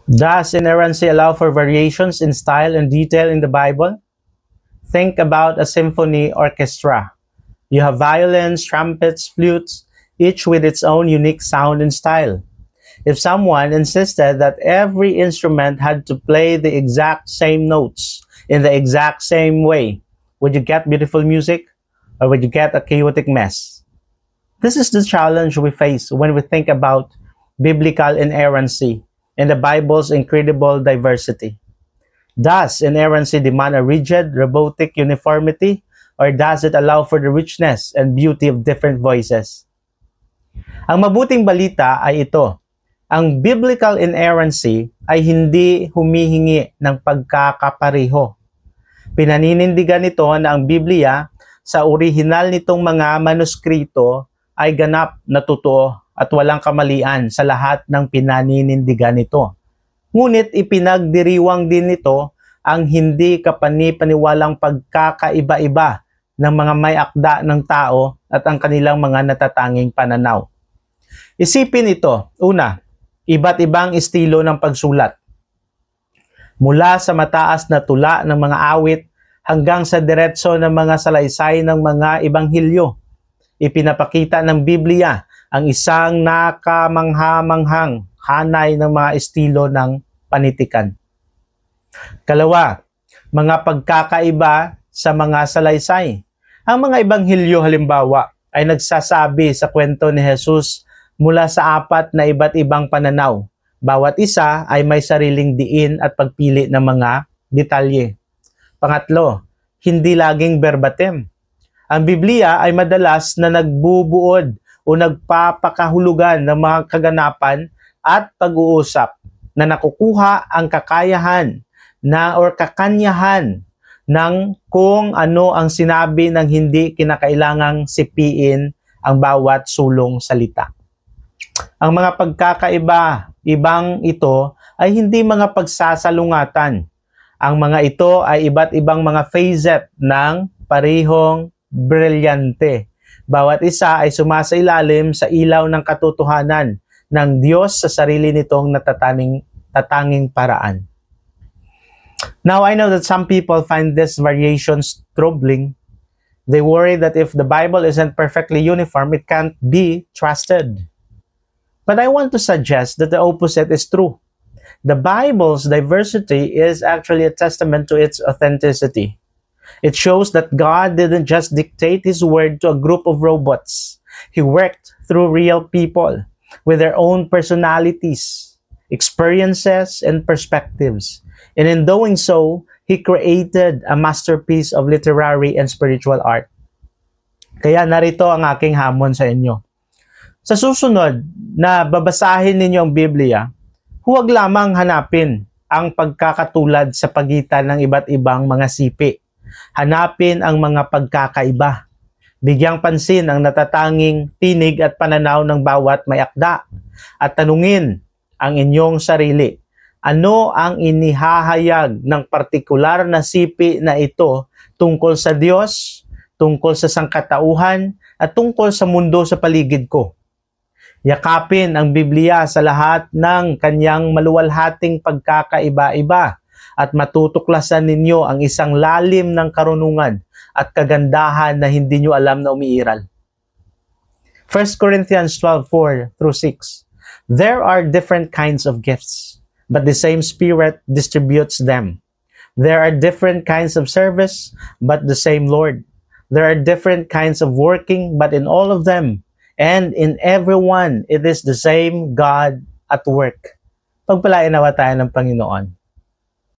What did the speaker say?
Does inerrancy allow for variations in style and detail in the Bible? Think about a symphony orchestra. You have violins, trumpets, flutes, each with its own unique sound and style. If someone insisted that every instrument had to play the exact same notes in the exact same way, would you get beautiful music or would you get a chaotic mess? This is the challenge we face when we think about biblical inerrancy and the Bible's incredible diversity. Does inerrancy demand a rigid, robotic uniformity, or does it allow for the richness and beauty of different voices? Ang mabuting balita ay ito. Ang biblical inerrancy ay hindi humihingi ng pagkakapareho. Pinaninindigan nito na ang Biblia sa orihinal nitong mga manuskrito ay ganap na totoo at walang kamalian sa lahat ng pinaninindigan nito. Ngunit ipinagdiriwang din nito ang hindi kapani-paniwalang pagkakaiba-iba ng mga may akda ng tao at ang kanilang mga natatanging pananaw. Isipin ito, una, iba't ibang estilo ng pagsulat. Mula sa mataas na tula ng mga awit hanggang sa diretso ng mga salaysay ng mga ebanghilyo. Ipinapakita ng Biblia ang isang nakamangha-manghang hanay ng mga estilo ng panitikan. Kalawa, mga pagkakaiba sa mga salaysay. Ang mga ebanghilyo halimbawa ay nagsasabi sa kwento ni Jesus mula sa apat na iba't ibang pananaw. Bawat isa ay may sariling diin at pagpili ng mga detalye. Pangatlo, hindi laging verbatim. Ang Biblia ay madalas na nagbubuod o nagpapakahulugan ng mga kaganapan at pag-uusap na nakukuha ang kakayahan na or kakanyahan ng kung ano ang sinabi ng hindi kinakailangang sipiin ang bawat sulong salita. Ang mga pagkakaiba-ibang ito ay hindi mga pagsasalungatan. Ang mga ito ay iba't ibang mga facet ng parehong brilyante. Bawat isa ay sumasailalim sa ilaw ng katotohanan ng Diyos sa sarili nitong tatanging paraan. Now, I know that some people find these variations troubling. They worry that if the Bible isn't perfectly uniform, it can't be trusted. But I want to suggest that the opposite is true. The Bible's diversity is actually a testament to its authenticity. It shows that God didn't just dictate His word to a group of robots. He worked through real people with their own personalities, experiences, and perspectives. And in doing so, He created a masterpiece of literary and spiritual art. Kaya narito ang aking hamon sa inyo. Sa susunod na babasahin ninyo ang Biblia, huwag lamang hanapin ang pagkakatulad sa pagitan ng iba't ibang mga sipi. Hanapin ang mga pagkakaiba. Bigyang pansin ang natatanging tinig at pananaw ng bawat may akda. At tanungin ang inyong sarili, ano ang inihahayag ng partikular na sipi na ito tungkol sa Diyos, tungkol sa sangkatauhan, at tungkol sa mundo sa paligid ko? Yakapin ang Biblia sa lahat ng kanyang maluwalhating pagkakaiba-iba at matutuklasan ninyo ang isang lalim ng karunungan at kagandahan na hindi nyo alam na umiiral. 1 Corinthians 12:4-6. There are different kinds of gifts, but the same Spirit distributes them. There are different kinds of service, but the same Lord. There are different kinds of working, but in all of them, and in everyone, it is the same God at work. Pagpalain nawa tayo ng Panginoon.